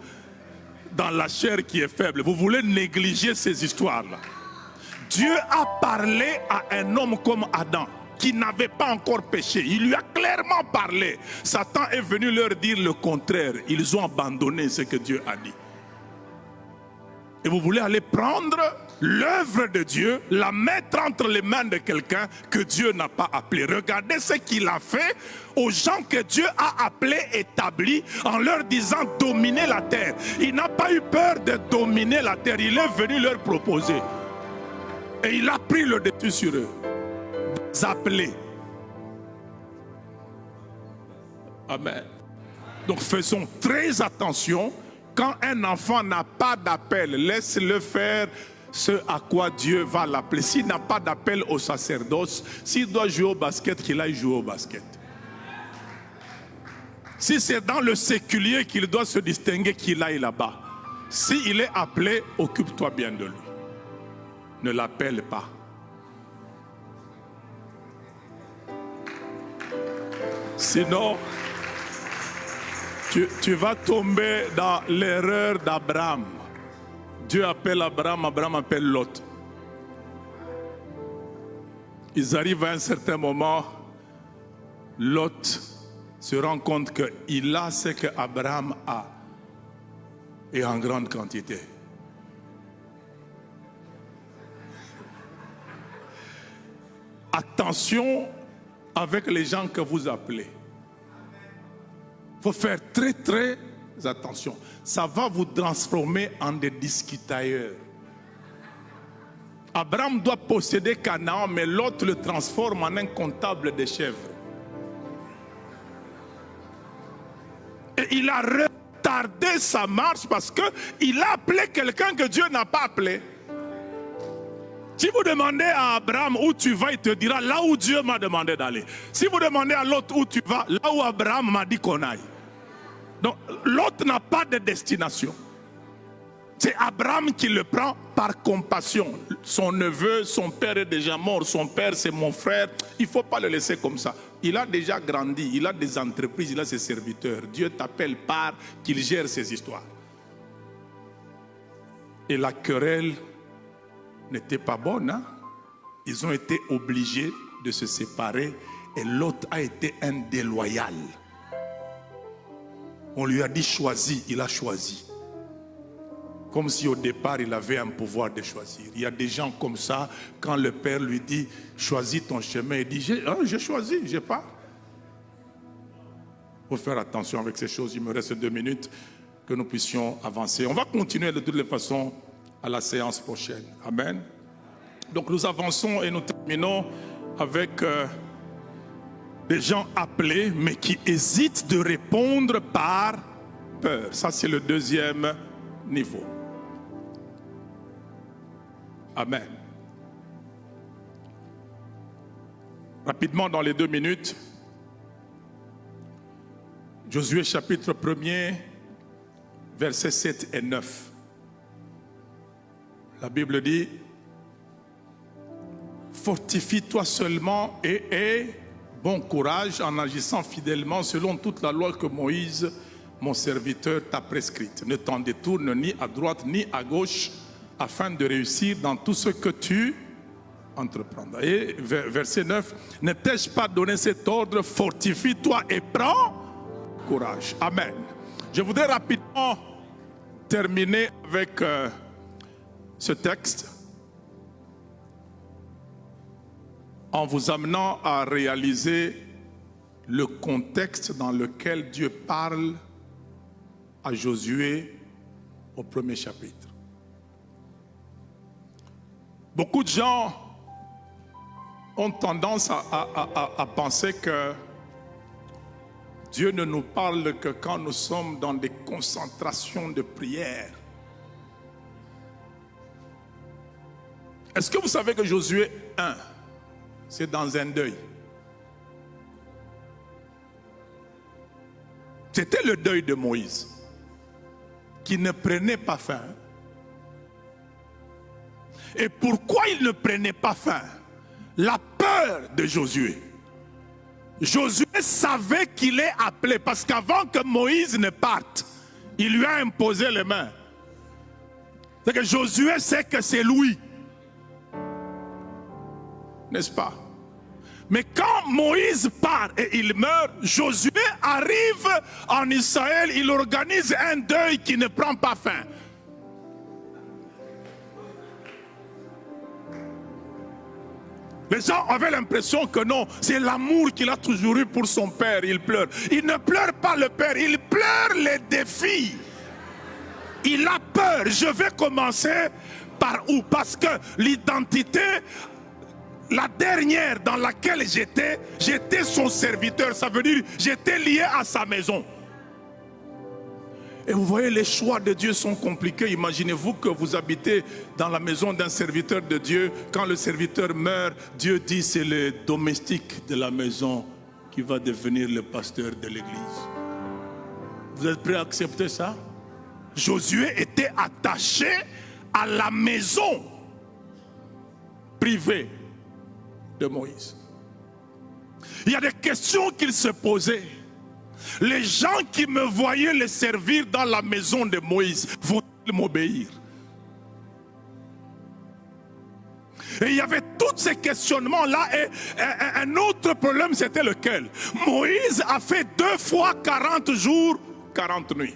dans la chair qui est faible, vous voulez négliger ces histoires-là. Dieu a parlé à un homme comme Adam, qui n'avait pas encore péché. Il lui a clairement parlé. Satan est venu leur dire le contraire. Ils ont abandonné ce que Dieu a dit. Et vous voulez aller prendre l'œuvre de Dieu, la mettre entre les mains de quelqu'un que Dieu n'a pas appelé. Regardez ce qu'il a fait aux gens que Dieu a appelés, établis, en leur disant dominer la terre. Il n'a pas eu peur de dominer la terre. Il est venu leur proposer. Et il a pris le dessus sur eux. Des appelés. Amen. Donc faisons très attention. Quand un enfant n'a pas d'appel, laisse-le faire ce à quoi Dieu va l'appeler. S'il n'a pas d'appel au sacerdoce, s'il doit jouer au basket, qu'il aille jouer au basket. Si c'est dans le séculier qu'il doit se distinguer, qu'il aille là-bas. S'il est appelé, occupe-toi bien de lui. Ne l'appelle pas. Sinon, tu vas tomber dans l'erreur d'Abraham. Dieu appelle Abraham, Abraham appelle Lot. Ils arrivent à un certain moment, Lot se rend compte qu'il a ce que Abraham a, et en grande quantité. Attention avec les gens que vous appelez. Il faut faire très très attention. Ça va vous transformer en des discutailleurs. Abraham doit posséder Canaan, mais l'autre le transforme en un comptable de chèvres. Et il a retardé sa marche parce qu'il a appelé quelqu'un que Dieu n'a pas appelé. Si vous demandez à Abraham où tu vas, il te dira là où Dieu m'a demandé d'aller. Si vous demandez à l'autre où tu vas, là où Abraham m'a dit qu'on aille. Donc l'autre n'a pas de destination. C'est Abraham qui le prend par compassion. Son neveu, son père est déjà mort. Son père, c'est mon frère. Il ne faut pas le laisser comme ça. Il a déjà grandi, il a des entreprises, il a ses serviteurs. Dieu t'appelle par qu'il gère ses histoires. Et la querelle n'était pas bonne. Hein? Ils ont été obligés de se séparer et l'autre a été un déloyal. On lui a dit choisis, il a choisi. Comme si au départ il avait un pouvoir de choisir. Il y a des gens comme ça, quand le père lui dit choisis ton chemin, il dit j'ai choisi, j'ai pas. Il faut faire attention avec ces choses. Il me reste 2 minutes que nous puissions avancer. On va continuer de toutes les façons à la séance prochaine. Amen. Donc nous avançons et nous terminons avec des gens appelés mais qui hésitent de répondre par peur. Ça c'est le 2e niveau. Amen. Rapidement dans les 2 minutes, Josué chapitre 1er, versets 7 et 9. La Bible dit, fortifie-toi seulement et aie bon courage en agissant fidèlement selon toute la loi que Moïse, mon serviteur, t'a prescrite. Ne t'en détourne ni à droite ni à gauche, afin de réussir dans tout ce que tu entreprendras. Et verset 9, ne t'ai-je pas donné cet ordre, fortifie-toi et prends courage. Amen. Je voudrais rapidement terminer avec ce texte en vous amenant à réaliser le contexte dans lequel Dieu parle à Josué au 1er chapitre. Beaucoup de gens ont tendance à penser que Dieu ne nous parle que quand nous sommes dans des concentrations de prière. Est-ce que vous savez que Josué 1, c'est dans un deuil? C'était le deuil de Moïse, qui ne prenait pas fin. Et pourquoi il ne prenait pas fin? La peur de Josué. Josué savait qu'il est appelé, parce qu'avant que Moïse ne parte, il lui a imposé les mains. C'est que Josué sait que c'est lui. N'est-ce pas? Mais quand Moïse part et il meurt, Josué arrive en Israël, il organise un deuil qui ne prend pas fin. Les gens avaient l'impression que non, c'est l'amour qu'il a toujours eu pour son père, il pleure. Il ne pleure pas le père, il pleure les défis. Il a peur. Je vais commencer par où? Parce que l'identité, la dernière dans laquelle j'étais son serviteur. Ça veut dire j'étais lié à sa maison. Et vous voyez, les choix de Dieu sont compliqués. Imaginez-vous que vous habitez dans la maison d'un serviteur de Dieu. Quand le serviteur meurt, Dieu dit c'est le domestique de la maison qui va devenir le pasteur de l'église. Vous êtes prêts à accepter ça? Josué était attaché à la maison privée de Moïse. Il y a des questions qu'il se posait. Les gens qui me voyaient les servir dans la maison de Moïse, vont-ils m'obéir? Et il y avait tous ces questionnements-là. Et un autre problème, c'était lequel? Moïse a fait 2 fois 40 jours, 40 nuits.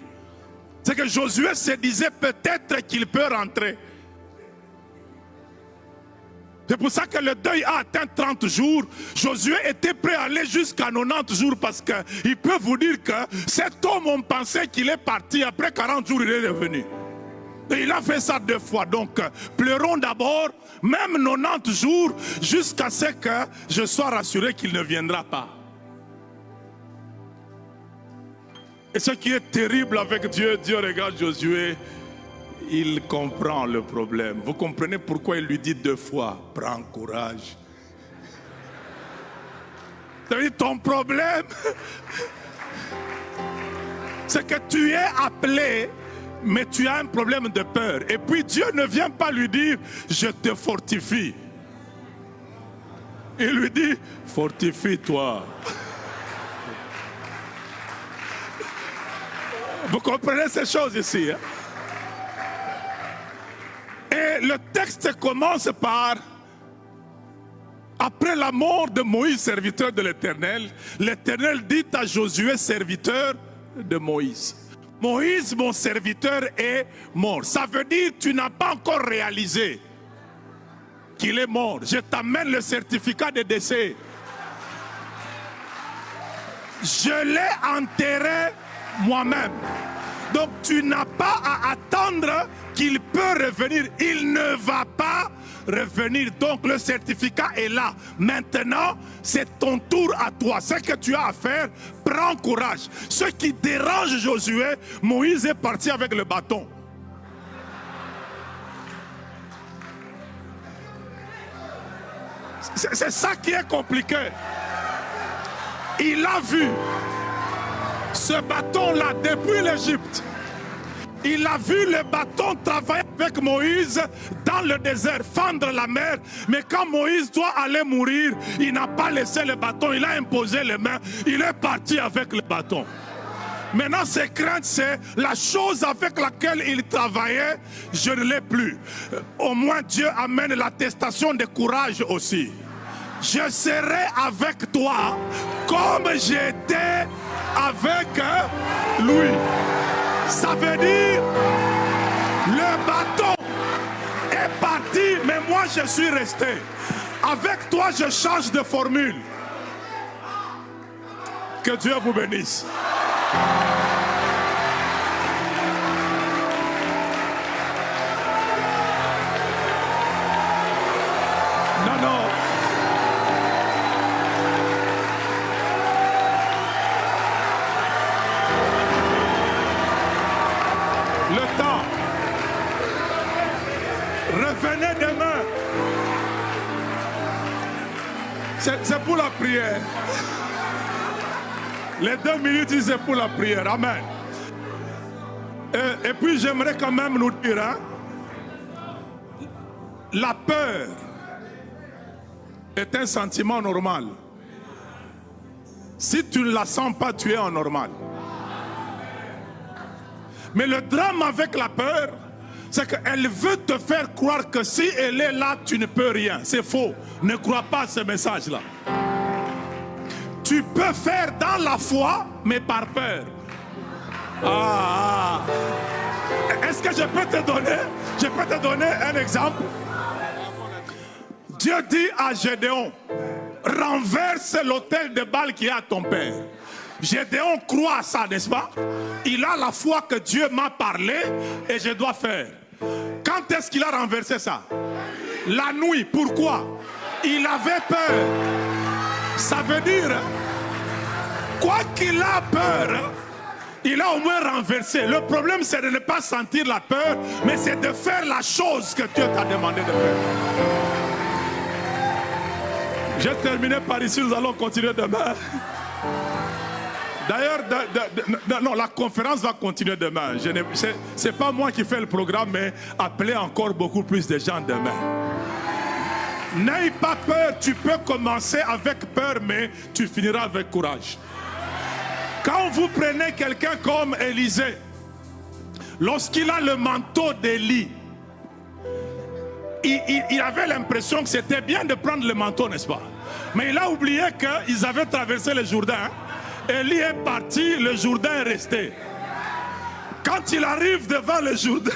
C'est que Josué se disait peut-être qu'il peut rentrer. C'est pour ça que le deuil a atteint 30 jours. Josué était prêt à aller jusqu'à 90 jours parce qu'il peut vous dire que cet homme, on pensait qu'il est parti. Après 40 jours, il est revenu. Et il a fait ça 2 fois. Donc, pleurons d'abord, même 90 jours, jusqu'à ce que je sois rassuré qu'il ne viendra pas. Et ce qui est terrible avec Dieu, Dieu regarde Josué, il comprend le problème. Vous comprenez pourquoi il lui dit 2 fois, prends courage. Ça veut dire ton problème, c'est que tu es appelé, mais tu as un problème de peur. Et puis Dieu ne vient pas lui dire, je te fortifie. il lui dit, fortifie-toi. Vous comprenez ces choses ici, hein? Et le texte commence par, après la mort de Moïse, serviteur de l'Éternel, l'Éternel dit à Josué, serviteur de Moïse, Moïse, mon serviteur, est mort. Ça veut dire que tu n'as pas encore réalisé qu'il est mort. Je t'amène le certificat de décès. Je l'ai enterré moi-même. Donc tu n'as pas à attendre qu'il peut revenir. Il ne va pas revenir. Donc le certificat est là. Maintenant, c'est ton tour à toi. Ce que tu as à faire, prends courage. Ce qui dérange Josué, Moïse est parti avec le bâton. C'est ça qui est compliqué. Il a vu ce bâton-là depuis l'Égypte. Il a vu le bâton travailler avec Moïse dans le désert, fendre la mer. Mais quand Moïse doit aller mourir, il n'a pas laissé le bâton, il a imposé les mains. Il est parti avec le bâton. Maintenant, ses craintes, c'est la chose avec laquelle il travaillait, je ne l'ai plus. Au moins, Dieu amène l'attestation de courage aussi. Je serai avec toi comme j'étais avec lui. Ça veut dire, le bâton est parti, mais moi je suis resté. Avec toi, je change de formule. Que Dieu vous bénisse. Non, non. Le temps. Revenez demain. C'est pour la prière. Les 2 minutes, c'est pour la prière. Amen. Et puis j'aimerais quand même nous dire, hein, la peur est un sentiment normal. Si tu ne la sens pas, tu es en normal. Mais le drame avec la peur, c'est qu'elle veut te faire croire que si elle est là, tu ne peux rien. C'est faux. Ne crois pas à ce message-là. Tu peux faire dans la foi, mais par peur. Est-ce que je peux te donner un exemple? Dieu dit à Gédéon, renverse l'autel de Baal qui est à ton père. Gédéon croit à ça, n'est-ce pas? Il a la foi que Dieu m'a parlé et je dois faire. Quand est-ce qu'il a renversé ça? La nuit. Pourquoi? Il avait peur. Ça veut dire, quoi qu'il a peur, il a au moins renversé. Le problème, c'est de ne pas sentir la peur, mais c'est de faire la chose que Dieu t'a demandé de faire. J'ai terminé par ici, nous allons continuer demain. D'ailleurs, non, la conférence va continuer demain. Ce n'est pas moi qui fais le programme, mais appelez encore beaucoup plus de gens demain. N'aie pas peur, tu peux commencer avec peur, mais tu finiras avec courage. Quand vous prenez quelqu'un comme Élisée, lorsqu'il a le manteau d'Élie, il avait l'impression que c'était bien de prendre le manteau, n'est-ce pas? Mais il a oublié qu'ils avaient traversé le Jourdain. Élie est parti, le Jourdain est resté. Quand il arrive devant le Jourdain,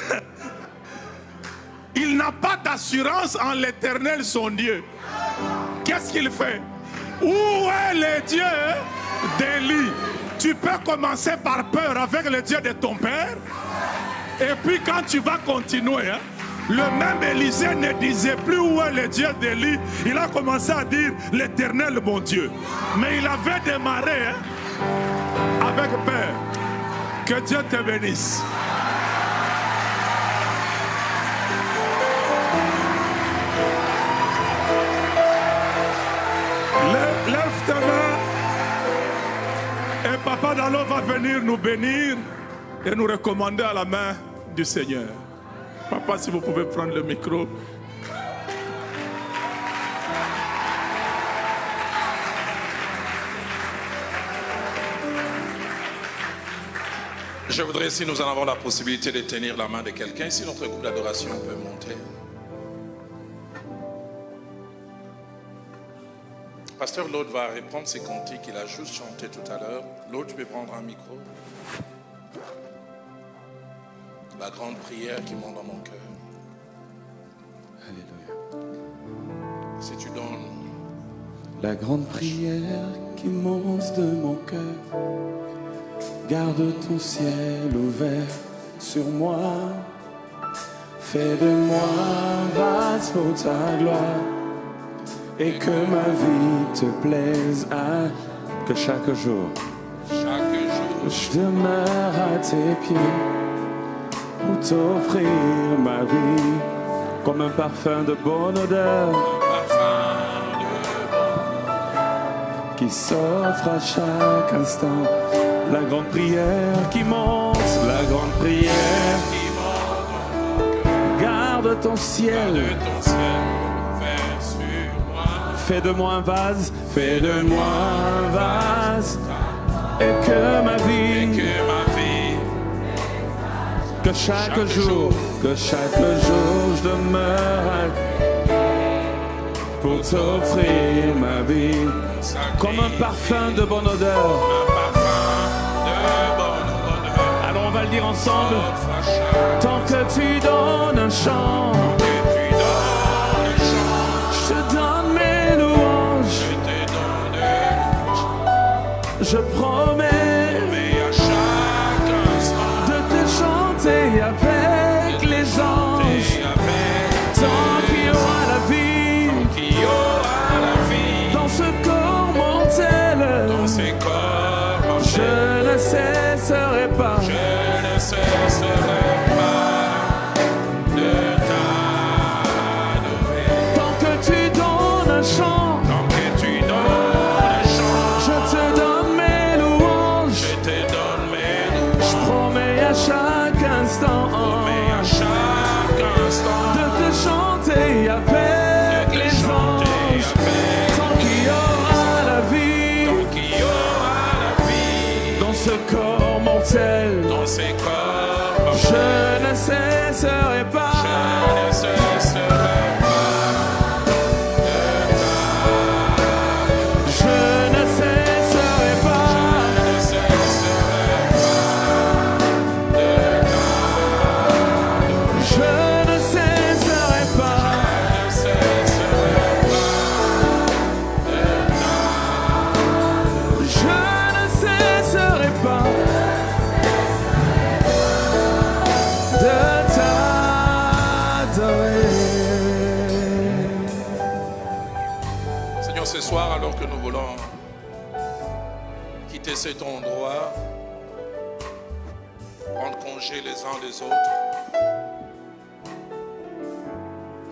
il n'a pas d'assurance en l'Éternel son Dieu. Qu'est-ce qu'il fait? Où est le Dieu d'Élie? Tu peux commencer par peur avec le Dieu de ton père. Et puis quand tu vas continuer, hein, le même Élisée ne disait plus où est le Dieu d'Élie. Il a commencé à dire l'Éternel mon Dieu. Mais il avait démarré, hein, avec peur. Que Dieu te bénisse. Lève ta main. Et Papa Dallot va venir nous bénir et nous recommander à la main du Seigneur. Papa, si vous pouvez prendre le micro. Je voudrais, si nous en avons la possibilité de tenir la main de quelqu'un, si notre groupe d'adoration peut monter. Pasteur Lord va reprendre ses cantiques qu'il a juste chanté tout à l'heure. Lord, tu peux prendre un micro. La grande prière qui monte dans mon cœur. Alléluia. Si tu donnes La grande prière qui monte de mon cœur. Garde ton ciel ouvert sur moi. Fais de moi un vase pour ta gloire. Et que ma vie te plaise. Que chaque jour, je demeure à tes pieds. Pour t'offrir ma vie. Comme un parfum de bonne odeur. Qui s'offre à chaque instant. La grande prière qui monte, la grande prière qui monte. Garde ton ciel vers sur moi. Fais de moi un vase, fais de moi un vase. Et que ma vie, que chaque jour, je demeure pour t'offrir ma vie. Comme un parfum de bonne odeur. Alors on va le dire ensemble. Tant que tu donnes un chant, je te donne mes louanges. Je promets de te chanter avec les anges. Tant qu'il y aura la vie dans ce corps mortel, je ne cesserai pas. De t'adorer. Tant que tu donnes un chant, je te donne mes louanges. Je promets à chaque instant de te chanter avec les anges. Tant qu'il y aura la vie dans ce corps mortel, je ne cesserai pas. Ce soir, alors que nous voulons quitter cet endroit, prendre congé les uns des autres,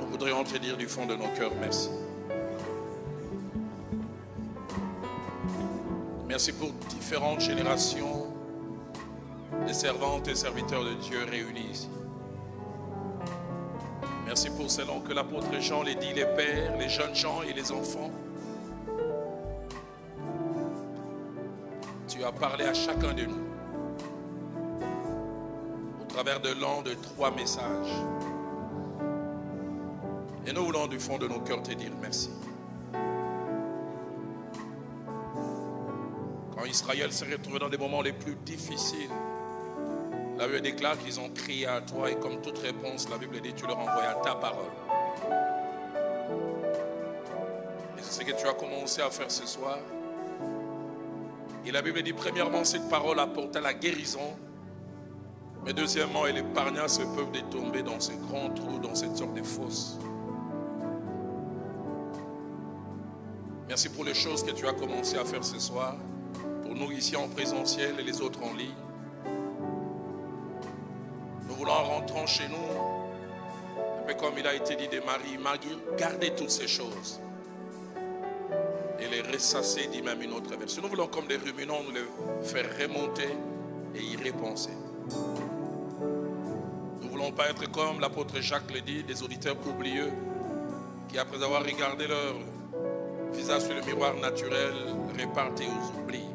nous voudrions te dire du fond de nos cœurs merci. Merci pour différentes générations de servantes et serviteurs de Dieu réunis ici. Merci pour selon que l'apôtre Jean les dit, les pères, les jeunes gens et les enfants. Tu as parlé à chacun de nous au travers de l'un de 3 messages. Et nous voulons du fond de nos cœurs te dire merci. Quand Israël s'est retrouvé dans des moments les plus difficiles, la Bible déclare qu'ils ont crié à toi et comme toute réponse, la Bible dit tu leur envoyas ta parole. Et c'est ce que tu as commencé à faire ce soir. Et la Bible dit premièrement cette parole apporta la guérison, mais deuxièmement elle épargna ce peuple de tomber dans ce grand trou, dans cette sorte de fosse. Merci pour les choses que tu as commencé à faire ce soir, pour nous ici en présentiel et les autres en ligne. Nous voulons en rentrant chez nous, un peu comme il a été dit de Marie, garder toutes ces choses et les ressasser, dit même une autre version. Nous voulons comme des ruminants nous les faire remonter et y repenser. Nous ne voulons pas être comme l'apôtre Jacques le dit, des auditeurs oublieux qui après avoir regardé leur visage sur le miroir naturel repartent aux oublis.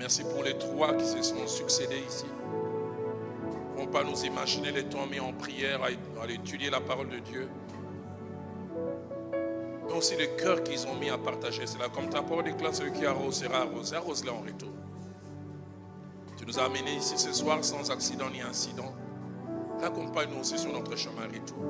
Merci pour les 3 qui se sont succédés ici. Ne pouvons pas nous imaginer les temps mis en prière à étudier la parole de Dieu. Mais aussi le cœur qu'ils ont mis à partager cela. Comme ta parole déclare, celui qui arrose sera arrosé. Arrose-le en retour. Tu nous as amenés ici ce soir sans accident ni incident. Accompagne-nous aussi sur notre chemin retour.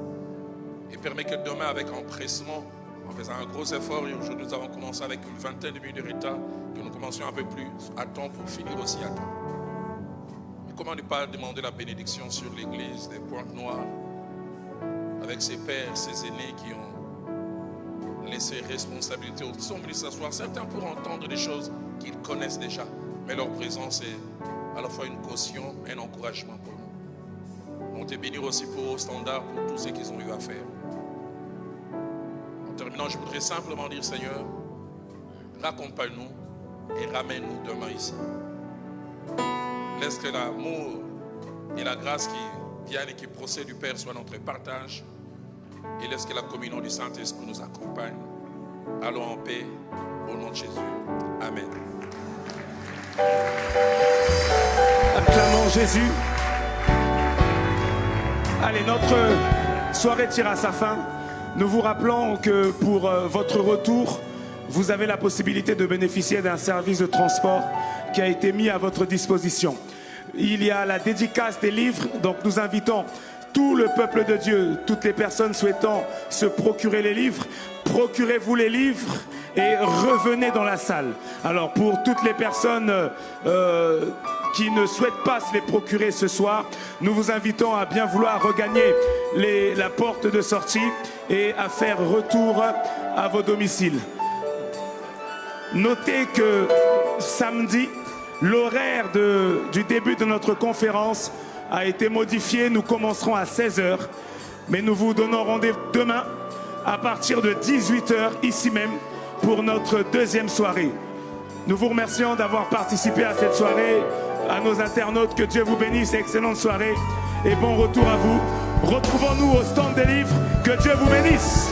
Et permets que demain, avec empressement, en faisant un gros effort, et aujourd'hui nous avons commencé avec une vingtaine de minutes de retard, que nous commencions un peu plus à temps pour finir aussi à temps. Mais comment ne pas demander la bénédiction sur l'église des Pointe-Noires, avec ses pères, ses aînés qui ont laissé responsabilité, qui sont venus s'asseoir. Certains pour entendre des choses qu'ils connaissent déjà, mais leur présence est à la fois une caution et un encouragement pour nous. On te bénit aussi pour au standard, pour tout ce qu'ils ont eu à faire. En terminant, je voudrais simplement dire, Seigneur, raccompagne-nous et ramène-nous demain ici. Laisse que l'amour et la grâce qui viennent et qui procèdent du Père soient notre partage. Et laisse que la communion du Saint-Esprit nous accompagne. Allons en paix, au nom de Jésus. Amen. Acclamons Jésus. Allez, notre soirée tire à sa fin. Nous vous rappelons que pour votre retour, vous avez la possibilité de bénéficier d'un service de transport qui a été mis à votre disposition. Il y a la dédicace des livres, donc nous invitons tout le peuple de Dieu, toutes les personnes souhaitant se procurer les livres, procurez-vous les livres et revenez dans la salle. Alors pour toutes les personnes qui ne souhaitent pas se les procurer ce soir, nous vous invitons à bien vouloir regagner la porte de sortie et à faire retour à vos domiciles. Notez que samedi, l'horaire du début de notre conférence a été modifié. Nous commencerons à 16h, mais nous vous donnons rendez-vous demain à partir de 18h ici même pour notre deuxième soirée. Nous vous remercions d'avoir participé à cette soirée. À nos internautes, que Dieu vous bénisse, excellente soirée et bon retour à vous. Retrouvons-nous au stand des livres. Que Dieu vous bénisse.